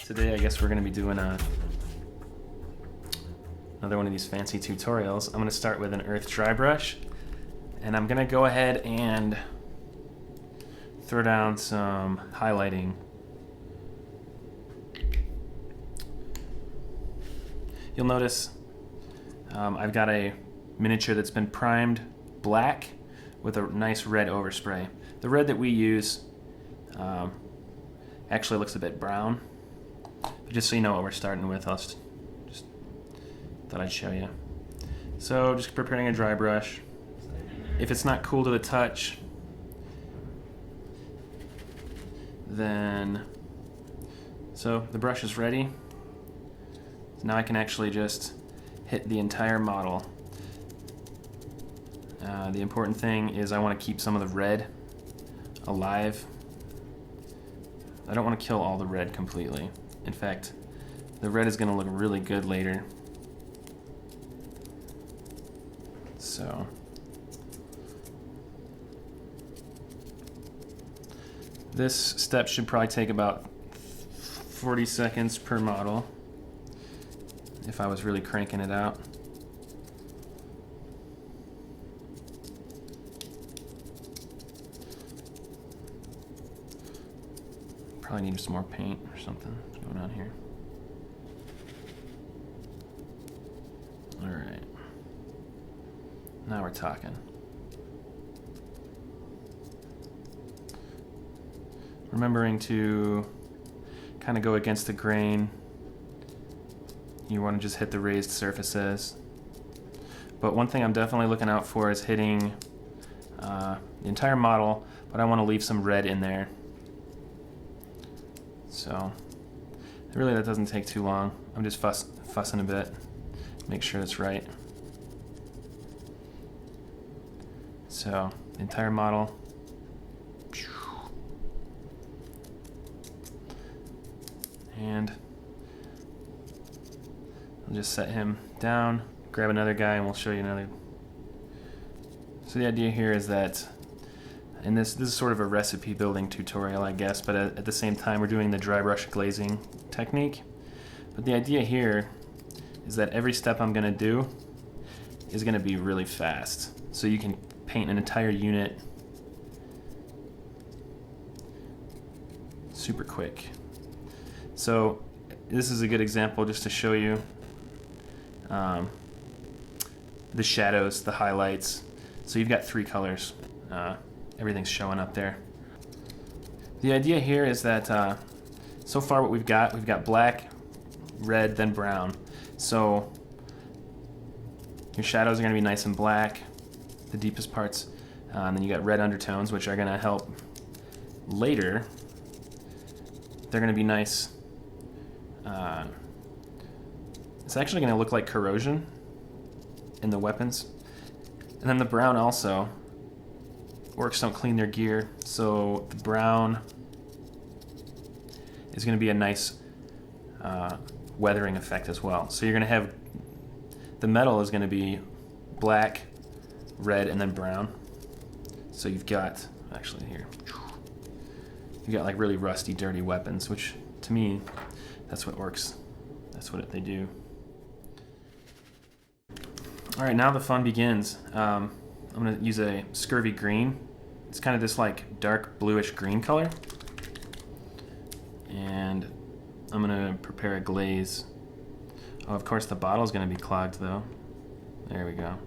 Today I guess we're going to be doing another one of these fancy tutorials. I'm going to start with an earth dry brush, and I'm going to go ahead and throw down some highlighting. You'll notice I've got a miniature that's been primed black with a nice red overspray. The red that we use actually looks a bit brown. But just so you know what we're starting with, just thought I'd show you. So just preparing a dry brush. If it's not cool to the touch, then so the brush is ready. Now I can actually just hit the entire model. The important thing is I want to keep some of the red alive. I don't want to kill all the red completely. In fact, the red is going to look really good later. So this step should probably take about 40 seconds per model if I was really cranking it out. Probably need some more paint or something. What's going on here? Alright. Now we're talking. Remembering to kind of go against the grain. You want to just hit the raised surfaces. But one thing I'm definitely looking out for is hitting the entire model, but I want to leave some red in there. So really that doesn't take too long. I'm just fussing a bit, make sure it's right. So the entire model. And I'll just set him down, grab another guy, and we'll show you another. So the idea here is that, and this is sort of a recipe building tutorial, I guess, but at the same time we're doing the dry brush glazing technique. But the idea here is that every step I'm going to do is going to be really fast. So you can paint an entire unit super quick. So this is a good example just to show you the shadows, the highlights. So you've got three colors. Everything's showing up there. The idea here is that so far what we've got black, red, then brown. So your shadows are going to be nice and black, the deepest parts. And then you got red undertones, which are going to help later. They're going to be nice. It's actually going to look like corrosion in the weapons. And then the brown also. Orcs don't clean their gear, so the brown is going to be a nice weathering effect as well. So you're going to have, the metal is going to be black, red, and then brown. So you've got, actually here, you've got like really rusty, dirty weapons, which to me, that's what orcs, that's what they do. All right, now the fun begins. I'm going to use a scurvy green. It's kind of this like dark bluish green color. And I'm going to prepare a glaze. Oh, of course the bottle's going to be clogged though. There we go.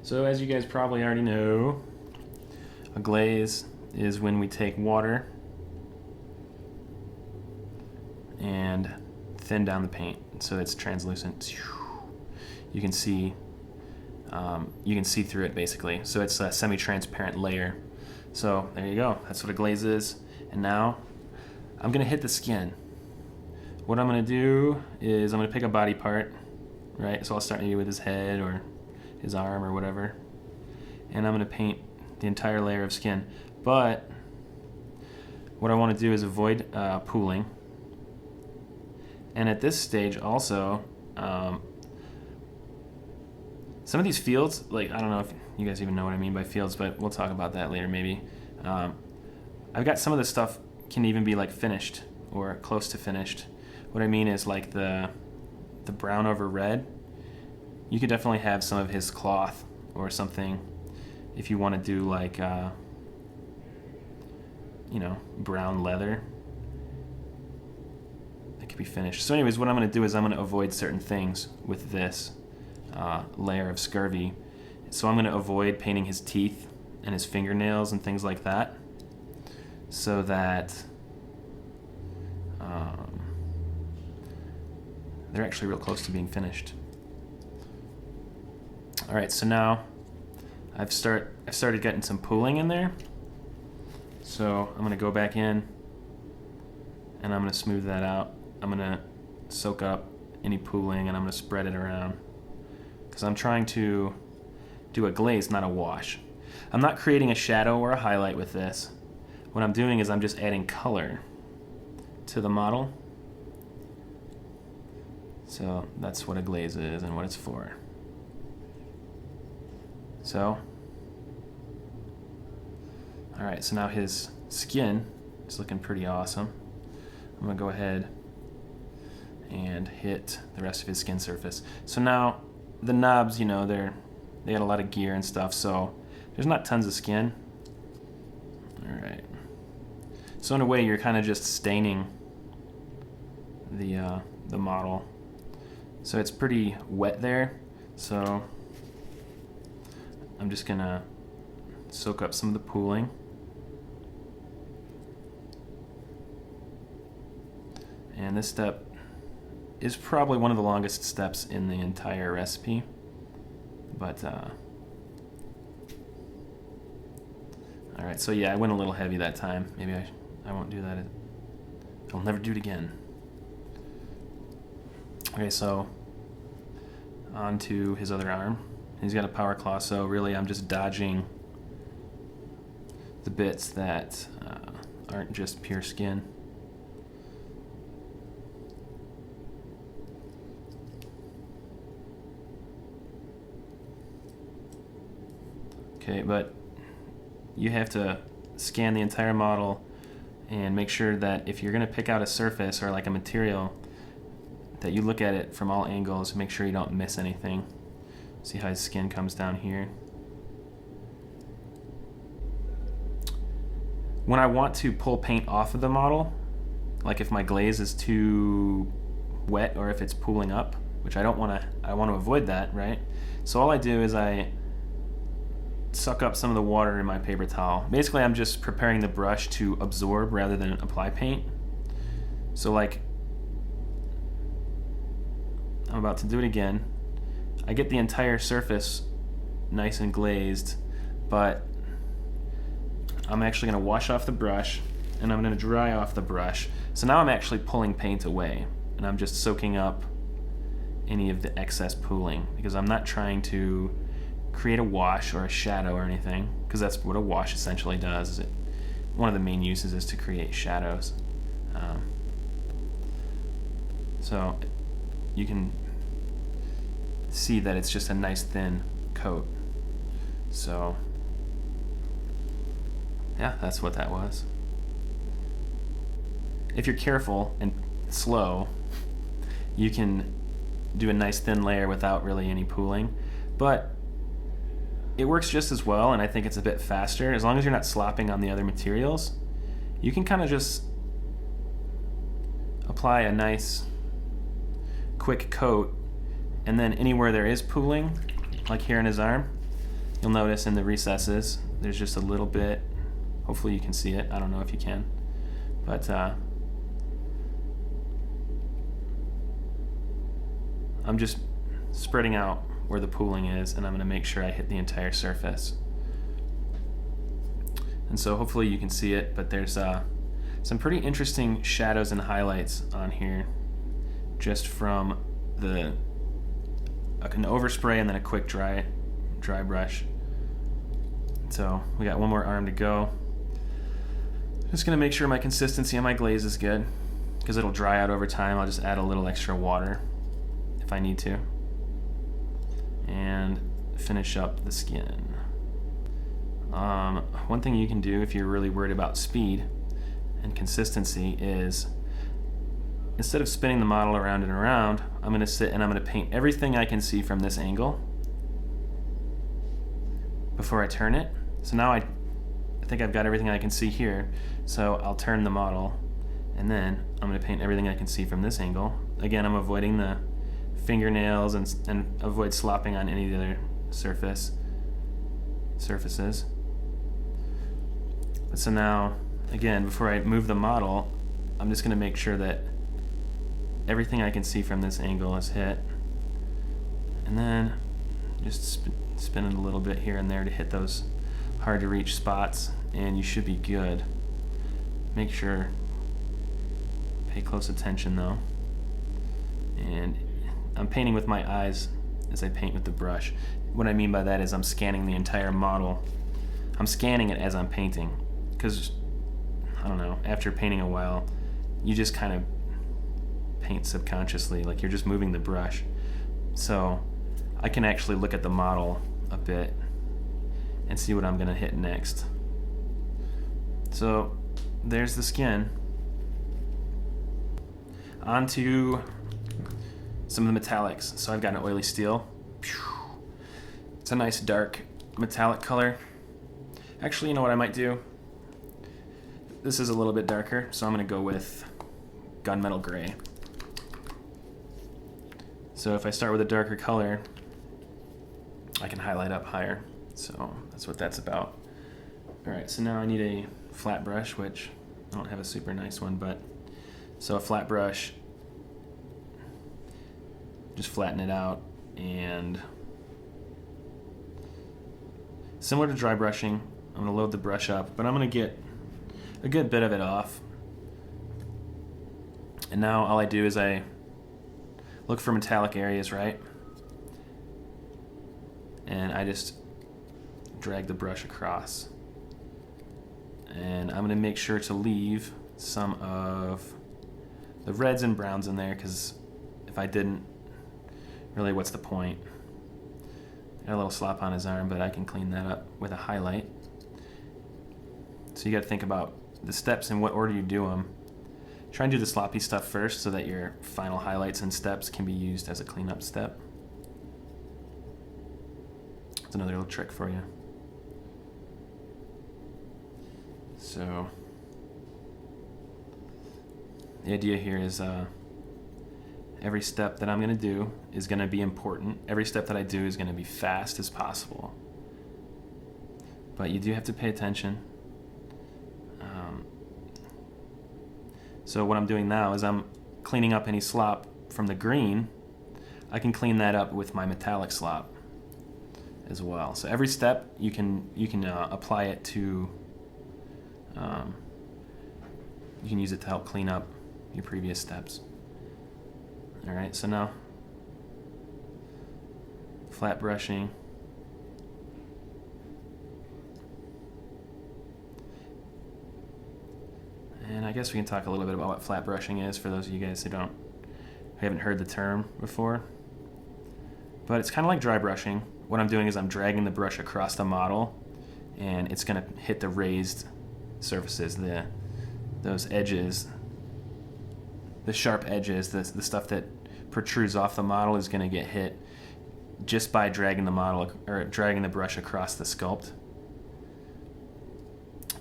So as you guys probably already know, a glaze is when we take water and thin down the paint so it's translucent. You can see through it basically. So it's a semi-transparent layer. So there you go. That's what a glaze is. And now I'm gonna hit the skin. What I'm gonna do is I'm gonna pick a body part, right? So I'll start maybe with his head or his arm or whatever. And I'm gonna paint the entire layer of skin. But what I wanna do is avoid pooling. And at this stage also, some of these fields, like, I don't know if you guys even know what I mean by fields, but we'll talk about that later maybe. I've got some of this stuff can even be like finished or close to finished. What I mean is like the brown over red. You could definitely have some of his cloth or something if you want to do like you know, brown leather. It could be finished. So anyways, what I'm going to do is I'm going to avoid certain things with this layer of scurvy. So I'm going to avoid painting his teeth and his fingernails and things like that, so that they're actually real close to being finished. All right, so now I've started getting some pooling in there. So I'm going to go back in and I'm going to smooth that out. I'm going to soak up any pooling and I'm going to spread it around, because I'm trying to do a glaze, not a wash. I'm not creating a shadow or a highlight with this. What I'm doing is I'm just adding color to the model. So that's what a glaze is and what it's for. So, all right, so now his skin is looking pretty awesome. I'm gonna go ahead and hit the rest of his skin surface. So now the knobs, you know, they got a lot of gear and stuff, so there's not tons of skin. All right. So in a way, you're kind of just staining the model. So it's pretty wet there. So I'm just gonna soak up some of the pooling. And this step is probably one of the longest steps in the entire recipe. But, all right, so yeah, I went a little heavy that time. Maybe I won't do that. I'll never do it again. Okay, so on to his other arm. He's got a power claw, so really I'm just dodging the bits that aren't just pure skin. Okay, but you have to scan the entire model and make sure that if you're going to pick out a surface or like a material, that you look at it from all angles, make sure you don't miss anything. See how his skin comes down here. When I want to pull paint off of the model, like if my glaze is too wet or if it's pooling up, which I want to avoid that, right? So all I do is I suck up some of the water in my paper towel. Basically, I'm just preparing the brush to absorb rather than apply paint. So like, I'm about to do it again. I get the entire surface nice and glazed, but I'm actually going to wash off the brush and I'm going to dry off the brush. So now I'm actually pulling paint away and I'm just soaking up any of the excess pooling, because I'm not trying to create a wash or a shadow or anything, because that's what a wash essentially does. Is one of the main uses is to create shadows. So you can see that it's just a nice thin coat. So yeah, that's what that was. If you're careful and slow, you can do a nice thin layer without really any pooling, but it works just as well, and I think it's a bit faster. As long as you're not slopping on the other materials, you can kind of just apply a nice quick coat, and then anywhere there is pooling, like here in his arm, you'll notice in the recesses there's just a little bit. Hopefully you can see it. I don't know if you can, but I'm just spreading out where the pooling is, and I'm going to make sure I hit the entire surface. And so hopefully you can see it, but there's some pretty interesting shadows and highlights on here just from an overspray and then a quick dry brush. So we got one more arm to go. Just going to make sure my consistency on my glaze is good, because it'll dry out over time. I'll just add a little extra water if I need to, and finish up the skin. One thing you can do if you're really worried about speed and consistency is, instead of spinning the model around and around, I'm going to sit and I'm going to paint everything I can see from this angle before I turn it. So now I think I've got everything I can see here, so I'll turn the model and then I'm going to paint everything I can see from this angle. Again, I'm avoiding the fingernails and avoid slopping on any of the other surfaces. But so now, again, before I move the model, I'm just going to make sure that everything I can see from this angle is hit, and then just spin it a little bit here and there to hit those hard to reach spots, and you should be good. Make sure, pay close attention though. And I'm painting with my eyes as I paint with the brush. What I mean by that is I'm scanning the entire model. I'm scanning it as I'm painting, because I don't know, after painting a while, you just kind of paint subconsciously, like you're just moving the brush. So I can actually look at the model a bit and see what I'm gonna hit next. So there's the skin. On to some of the metallics. So I've got an oily steel. It's a nice dark metallic color. Actually, you know what I might do? This is a little bit darker, so I'm gonna go with gunmetal gray. So if I start with a darker color, I can highlight up higher. So that's what that's about. All right, so now I need a flat brush, which I don't have a super nice one, but so a flat brush, just flatten it out, and similar to dry brushing, I'm gonna load the brush up, but I'm gonna get a good bit of it off. And now all I do is I look for metallic areas, right? And I just drag the brush across. And I'm gonna make sure to leave some of the reds and browns in there, because if I didn't, really what's the point? Got a little slop on his arm, but I can clean that up with a highlight. So you gotta think about the steps and what order you do them. Try and do the sloppy stuff first so that your final highlights and steps can be used as a cleanup step. That's another little trick for you. So the idea here is every step that I'm going to do is going to be important. Every step that I do is going to be fast as possible. But you do have to pay attention. So what I'm doing now is I'm cleaning up any slop from the green. I can clean that up with my metallic slop as well. So every step you can apply it to. You can use it to help clean up your previous steps. All right, so now flat brushing. And I guess we can talk a little bit about what flat brushing is for those of you guys who haven't heard the term before. But it's kind of like dry brushing. What I'm doing is I'm dragging the brush across the model, and it's going to hit the raised surfaces, those edges, the sharp edges, the stuff that protrudes off the model is going to get hit just by dragging the model or dragging the brush across the sculpt.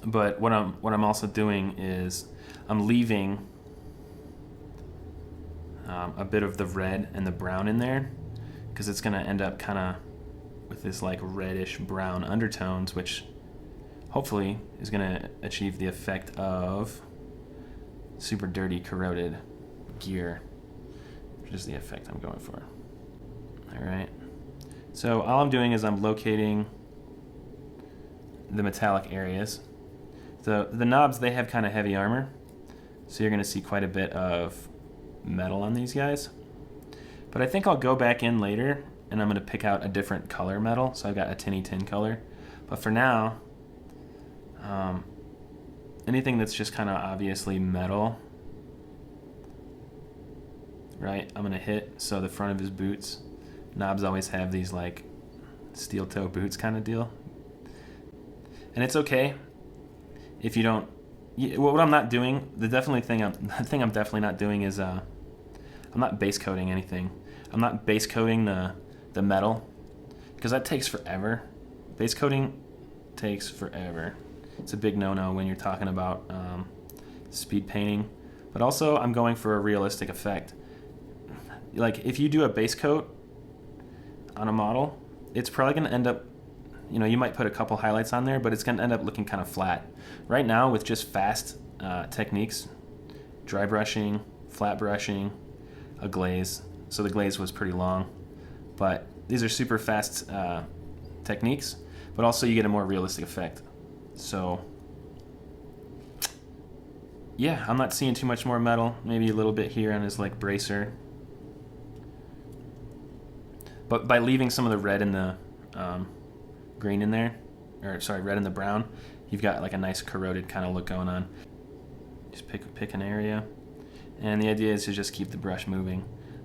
But what I'm also doing is I'm leaving a bit of the red and the brown in there, because it's going to end up kind of with this like reddish brown undertones, which hopefully is going to achieve the effect of super dirty corroded gear, which is the effect I'm going for. All right, so all I'm doing is I'm locating the metallic areas. The knobs, they have kind of heavy armor, so you're going to see quite a bit of metal on these guys. But I think I'll go back in later and I'm going to pick out a different color metal. So I've got a tinny tin color. But for now, anything that's just kind of obviously metal, right, I'm going to hit. So the front of his boots, knobs always have these like steel toe boots kind of deal. And it's okay if you don't what I'm not doing, the thing I'm definitely not doing is I'm not base coating anything. I'm not base coating the metal because that takes forever. Base coating takes forever. It's a big no-no when you're talking about speed painting. But also, I'm going for a realistic effect. Like, if you do a base coat on a model, it's probably going to end up, you might put a couple highlights on there, but it's going to end up looking kind of flat. Right now, with just fast techniques, dry brushing, flat brushing, a glaze. So the glaze was pretty long, but these are super fast techniques, but also you get a more realistic effect. So yeah, I'm not seeing too much more metal, maybe a little bit here on his like bracer. But by leaving some of the red and the green in there, or sorry, red and the brown, you've got like a nice corroded kind of look going on. Just pick an area, and the idea is to just keep the brush moving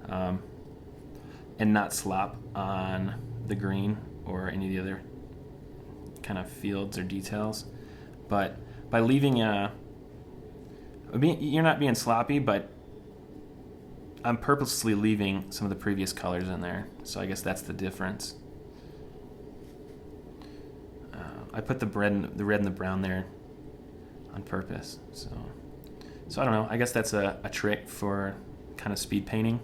and not slop on the green or any of the other kind of fields or details. But by leaving you're not being sloppy, but I'm purposely leaving some of the previous colors in there. So I guess that's the difference. I put the red and the brown there on purpose. So I don't know. I guess that's a trick for kind of speed painting,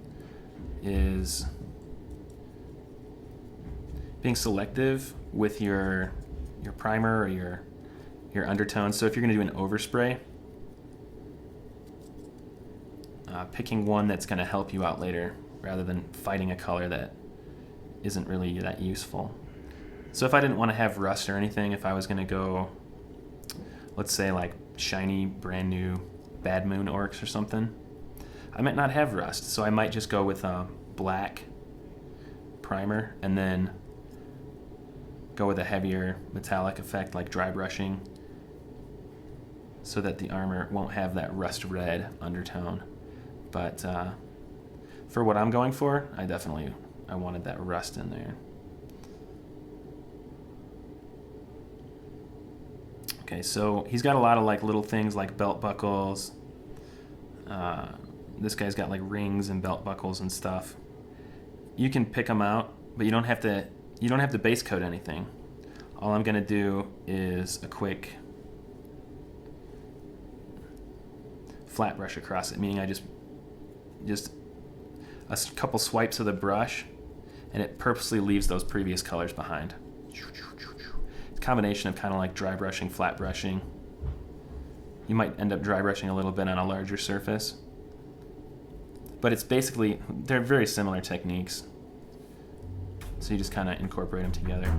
is being selective with your primer or your undertones. So if you're going to do an overspray, picking one that's going to help you out later rather than fighting a color that isn't really that useful. So if I didn't want to have rust or anything, if I was going to go, let's say like shiny, brand new Bad Moon Orcs or something, I might not have rust. So I might just go with a black primer and then go with a heavier metallic effect like dry brushing so that the armor won't have that rust red undertone. But for what I'm going for, I wanted that rust in there. Okay, so he's got a lot of like little things like belt buckles. This guy's got like rings and belt buckles and stuff. You can pick them out, but you don't have to base coat anything. All I'm gonna do is a quick flat brush across it, meaning I just a couple swipes of the brush, and it purposely leaves those previous colors behind. It's a combination of kind of like dry brushing, flat brushing. You might end up dry brushing a little bit on a larger surface, but they're very similar techniques. So you just kind of incorporate them together.